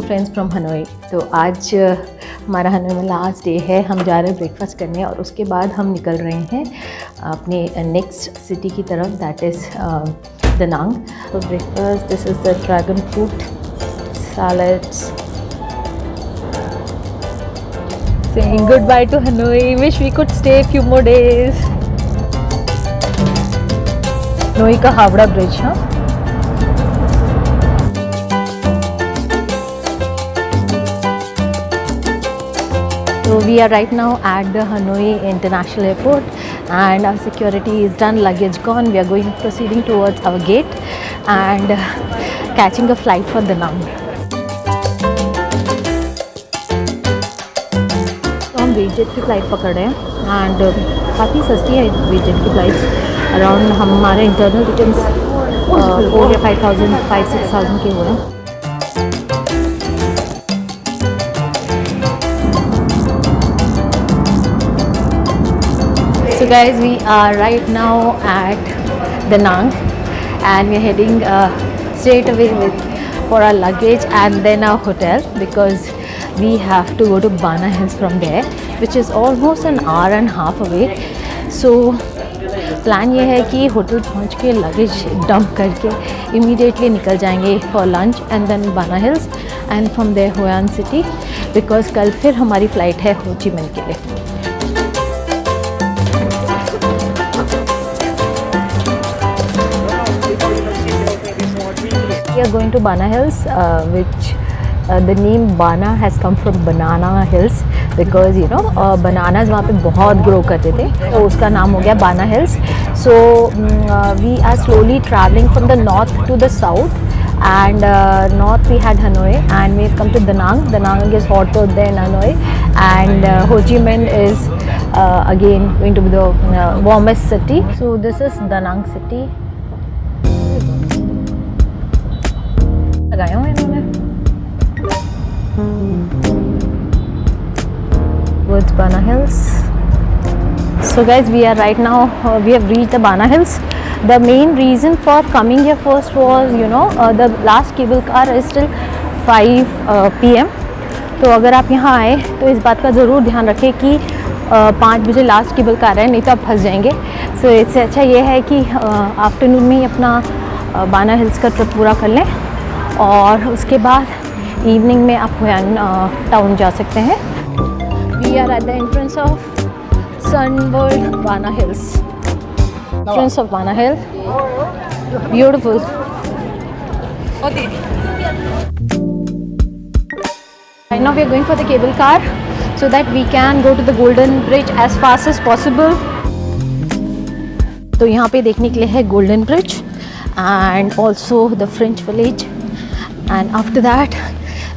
Friends from Hanoi. तो आज हमारा हनोई में लास्ट डे है। हम जा रहे हैं ब्रेकफास्ट करने और उसके बाद हम निकल रहे हैं अपने नेक्स्ट सिटी की तरफ, दैट इज़ दनांग। तो breakfast, this is the dragon fruit salads. Saying goodbye to Hanoi. Wish we could stay a few more days. Hanoi का हावड़ा ब्रिज, हाँ? So we are right now at the Hanoi International Airport and our security is done, luggage gone. We are proceeding towards our gate and catching a flight for Danang. हम विजेट की flight पकड़ रहे हैं and काफ़ी सस्ती है विजेट की flights. Around हमारे इंटरनल रिटर्न्स 4 या 5,000 5-6,000 के हुए हैं। So guys, we are right now at Danang and we are heading straight away for our luggage and then our hotel because we have to go to banahills from there, which is almost an hour and a half away. So plan ये है कि hotel पहुंच के luggage dump करके immediately निकल जाएंगे for lunch and then banahills and from there Hoi An city, because कल फिर हमारी फ़्लाइट है हो ची मिन के लिए। We are going to banahills, which the name Bana has come from banana hills because you know bananas वहाँ पे बहुत grow करते थे, तो उसका नाम हो गया Bana Hills. So we are slowly traveling from the north to the south and north we had Hanoi and we have come to Danang. Danang is hotter than Hanoi and Ho Chi Minh is again going to be the warmest city. So this is Danang city. लगाया हुआ है इन्होंने towards banahills. So guys, we are right now we have reached the banahills. The main reason for coming here first was you know the last cable car is till 5 PM. तो अगर आप यहाँ आए तो इस बात का ज़रूर ध्यान रखें कि 5 बजे लास्ट केबल कार है, नहीं तो आप फंस जाएंगे। सो इससे अच्छा ये है कि आफ्टरनून में ही अपना banahills का ट्रिप पूरा कर लें और उसके बाद इवनिंग में आप होयान टाउन जा सकते हैं। We are at the entrance of Sun World banahills. Entrance of Banahill, beautiful. Right now we are going for the cable car so that we can go to the Golden Bridge as fast as possible. तो यहाँ पे देखने के लिए है Golden Bridge and also the French Village. And after that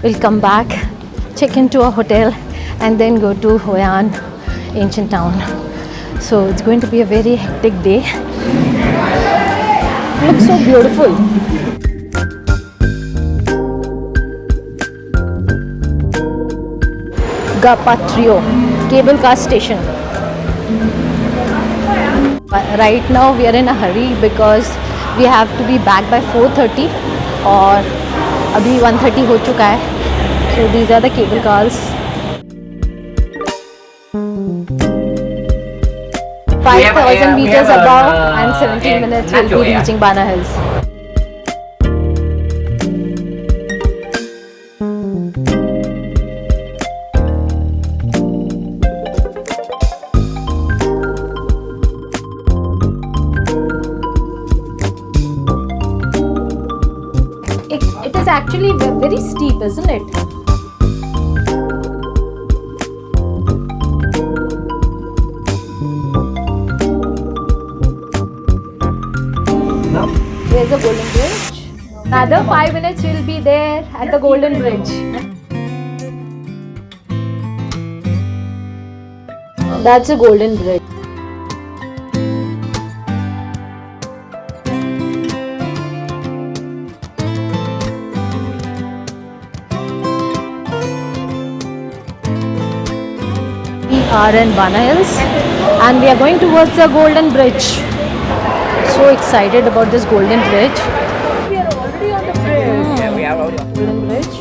we'll come back, check into a hotel and then go to Hoi An ancient town. So it's going to be a very hectic day. It looks so beautiful. Gapatrio cable car station. Right now we are in a hurry because we have to be back by 4:30 और अभी 1:30 हो चुका है. So these are the cable cars. 5,000 meters above and 17 minutes we'll be reaching banahills. It is actually very steep, isn't it? There's a Golden Bridge. Another 5 minutes we'll be there at the Golden Bridge. That's a Golden Bridge. We are in banahills and we are going towards the Golden Bridge. So excited about this Golden Bridge. We are already on the bridge. Yeah, we are already on the Golden Bridge.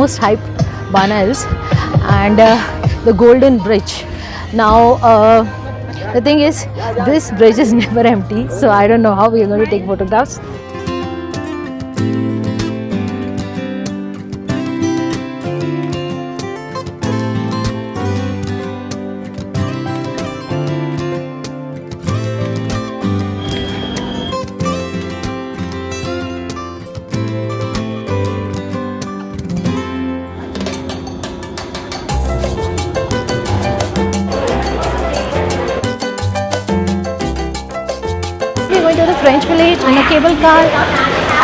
most hyped banahills, and the Golden Bridge. Now, the thing is, this bridge is never empty, so I don't know how we are going to take photographs. We're going to the French village in a cable car,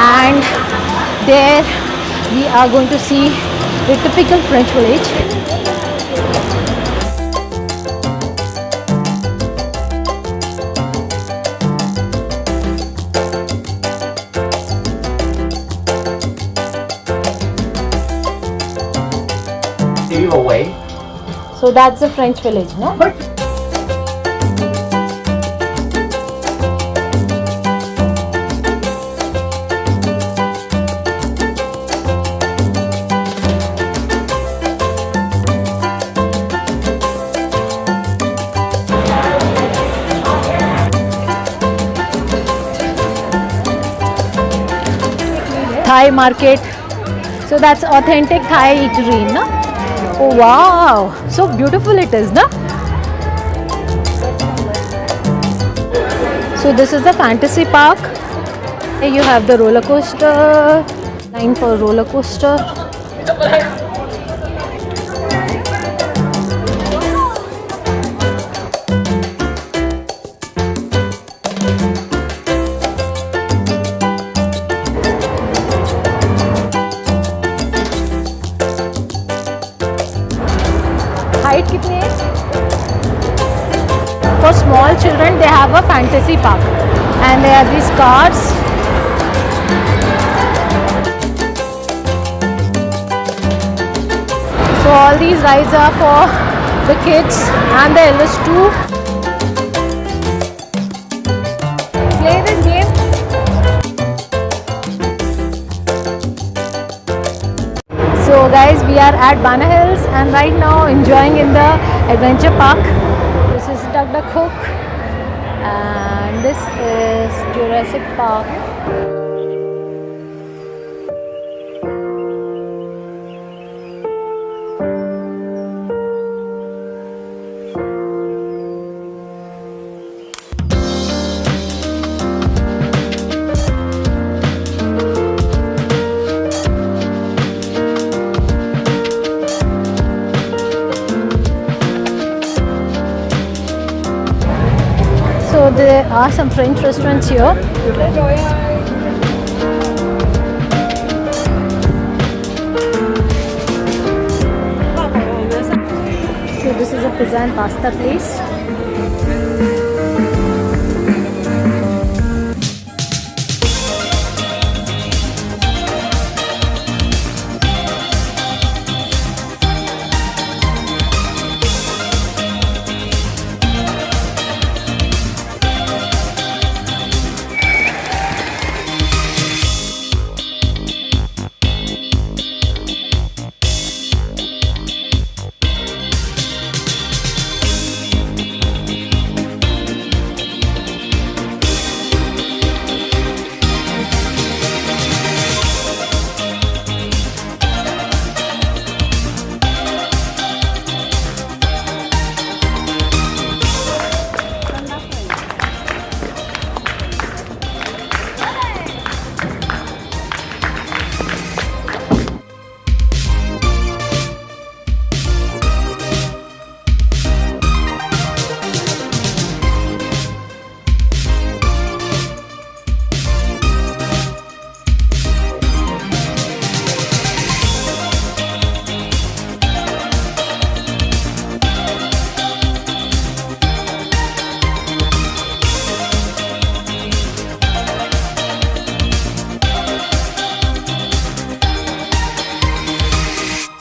and there we are going to see the typical French village. Away. So that's the French village, no? Thai market. So that's authentic Thai eatery, no? Oh wow, so beautiful it is, no? So this is the fantasy park. Here you have the roller coaster, line for roller coaster. Height कितनी है? For small children, they have a fantasy park, and there are these cars. So all these rides are for the kids and the elders too. Play this game. So guys, we are at Banahills and right now enjoying in the adventure park. This is Duck Duck Hook and this is Jurassic Park. So there are some French restaurants here. So this is a pizza and pasta place.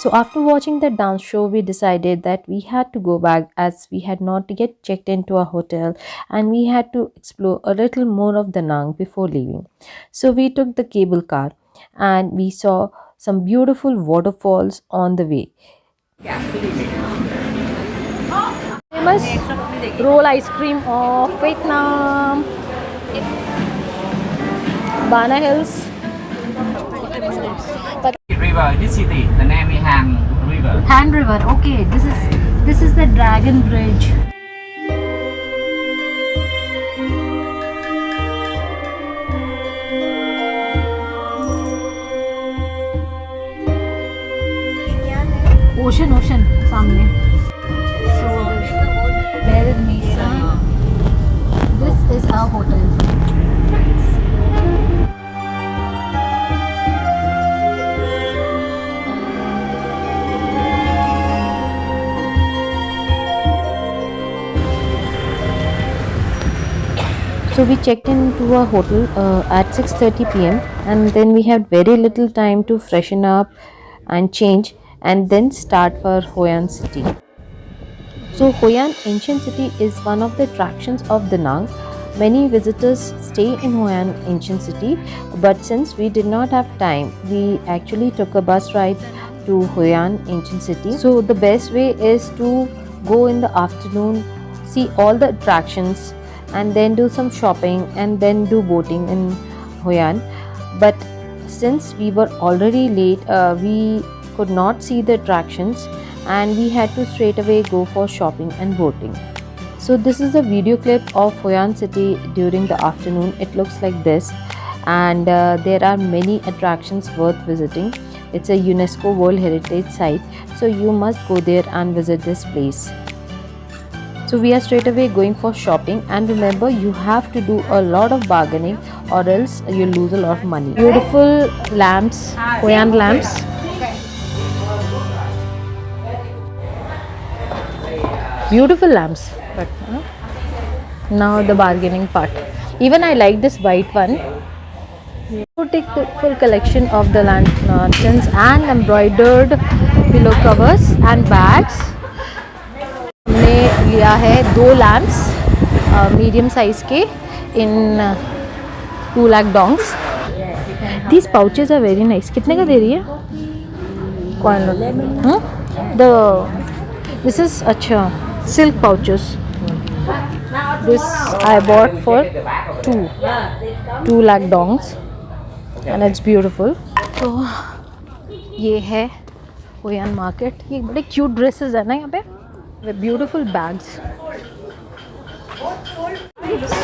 So after watching the dance show, we decided that we had to go back as we had not yet checked into our hotel and we had to explore a little more of Danang before leaving. So we took the cable car and we saw some beautiful waterfalls on the way. Famous roll ice cream of Vietnam, banahills. River, this city, the name is Han River. Han River. Okay, this is the Dragon Bridge. Ocean सामने. So bear with me, sir. This is our hotel. So we checked into our hotel at 6:30 p.m. and then we had very little time to freshen up and change and then start for Hoi An city. So Hoi An ancient city is one of the attractions of Danang. Many visitors stay in Hoi An ancient city, but since we did not have time, we actually took a bus ride to Hoi An ancient city. So the best way is to go in the afternoon, see all the attractions and then do some shopping and then do boating in Hoi An. But since we were already late, we could not see the attractions and we had to straight away go for shopping and boating. So this is a video clip of Hoi An city during the afternoon. It looks like this, and there are many attractions worth visiting. It's a UNESCO World Heritage Site, so you must go there and visit this place. So we are straight away going for shopping, and remember, you have to do a lot of bargaining or else you'll lose a lot of money. Beautiful lamps, Hoi An lamps. Beautiful lamps. But now the bargaining part. Even I like this white one. So take the full collection of the lanterns and embroidered pillow covers and bags. हमने लिया है 2 lamps medium size के in 2 lakh dongs. These pouches are very nice. कितने का दे रही है? This is अच्छा silk pouches. This I bought for 2 lakh dongs and it's beautiful. तो ये है Hoi An market. ये बड़े cute dresses है ना यहाँ पे. With beautiful bags.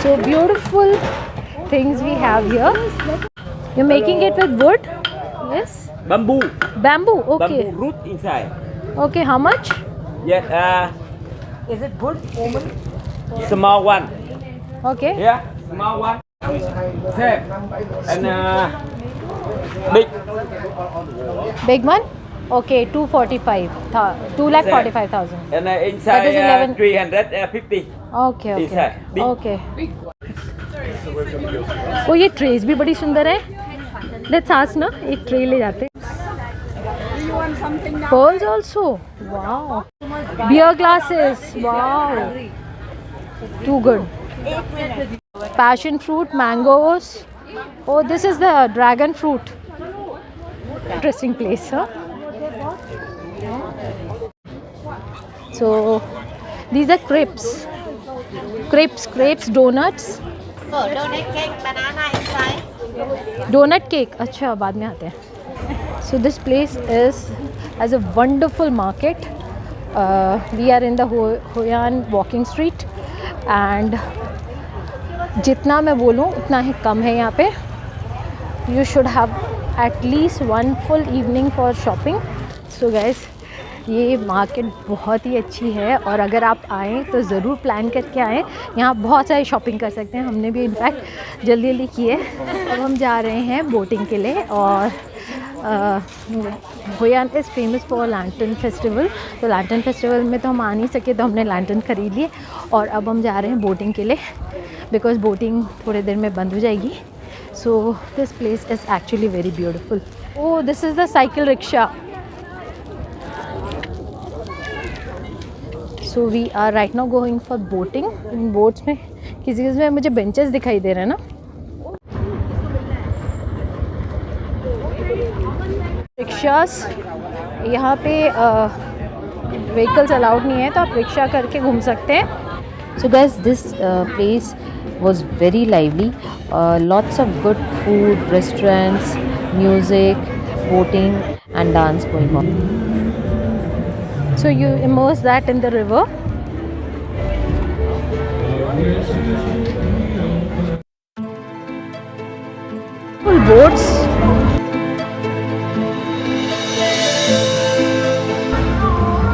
So beautiful things we have here. You're making it with wood? Yes? Bamboo. Bamboo, okay. Bamboo root inside. Okay, how much? Yes. Is it good? Small one. Okay. Yeah. Small one. Same. And big. Big one? Okay, 2,45,000. And That inside is 11. 350. Okay, okay. Inside. Big. Okay. ओ ये trace भी बड़ी सुंदर है. Let's ask ना, एक tray ले जाते. Pearls also. Wow. Beer glasses. Wow. Too good. Passion fruit, mangoes. Oh, this is the dragon fruit. Interesting place, huh? So these are crepes, donuts. Oh, donut cake, banana inside. Donut cake. अच्छा बाद में आते हैं. So this place is as a wonderful market. We are in the Hoi An walking street and जितना मैं बोलूँ उतना ही कम है यहाँ पे. You should have at least one full evening for shopping. So guys, ये मार्केट बहुत ही अच्छी है और अगर आप आएँ तो ज़रूर प्लान करके आएँ. यहाँ बहुत सारी शॉपिंग कर सकते हैं. हमने भी इनफैक्ट जल्दी की है. अब हम जा रहे हैं बोटिंग के लिए और Hoi An is famous for lantern festival. तो लैंटर्न फेस्टिवल में तो हम आ नहीं सके तो हमने लैंटर्न ख़रीद लिए और अब हम जा रहे हैं बोटिंग के लिए बिकॉज बोटिंग थोड़ी देर में बंद हो जाएगी. So this place is actually very beautiful. Oh, this is the cycle rickshaw. So we are right now going for boating. In boats में किसी में मुझे बेंचेस दिखाई दे रहे हैं ना. rickshaws. यहाँ पे vehicles allowed नहीं है, तो आप रिक्शा करके घूम सकते हैं. So guys, this place was very lively. Lots of good food, restaurants, music, boating and dance going on. So you immerse that in the river. Full boats.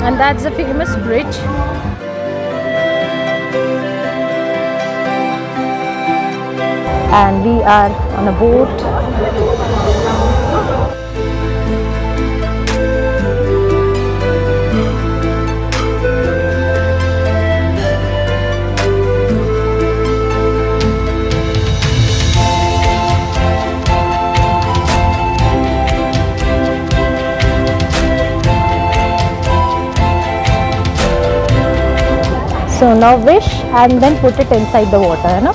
And that's the famous bridge. And we are on a boat. So now wish and then put it inside the water, है ना?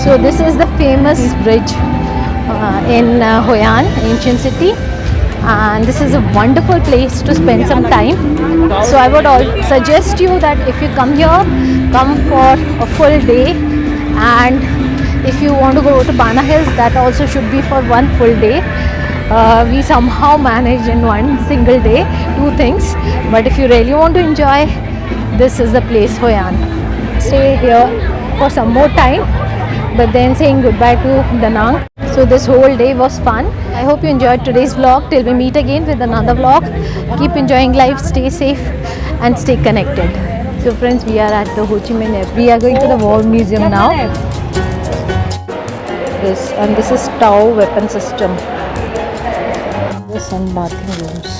So this is the famous bridge in Hoi An, ancient city, and this is a wonderful place to spend some time. So I would suggest you that if you come here, come for a full day, and if you want to go to banahills, that also should be for one full day. We somehow manage in one single day 2 things, but if you really want to enjoy, this is the place, Hoi An. Stay here for some more time, but then saying goodbye to Danang. So this whole day was fun. I hope you enjoyed today's vlog. Till we meet again with another vlog, keep enjoying life, stay safe and stay connected. So friends, we are at the Ho Chi Minh Airport. We are going to the War Museum now. This is Tau weapon system. The sun bathing rooms.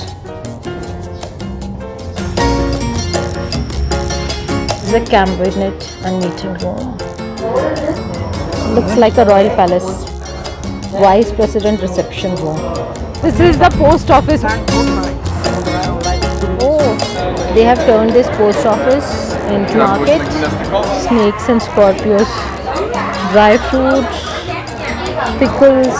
This is a cabinet and meeting room. Looks like a royal palace. Vice President reception room. This is the post office. Oh, they have turned this post office into market. Snakes and scorpions, dry fruits, pickles.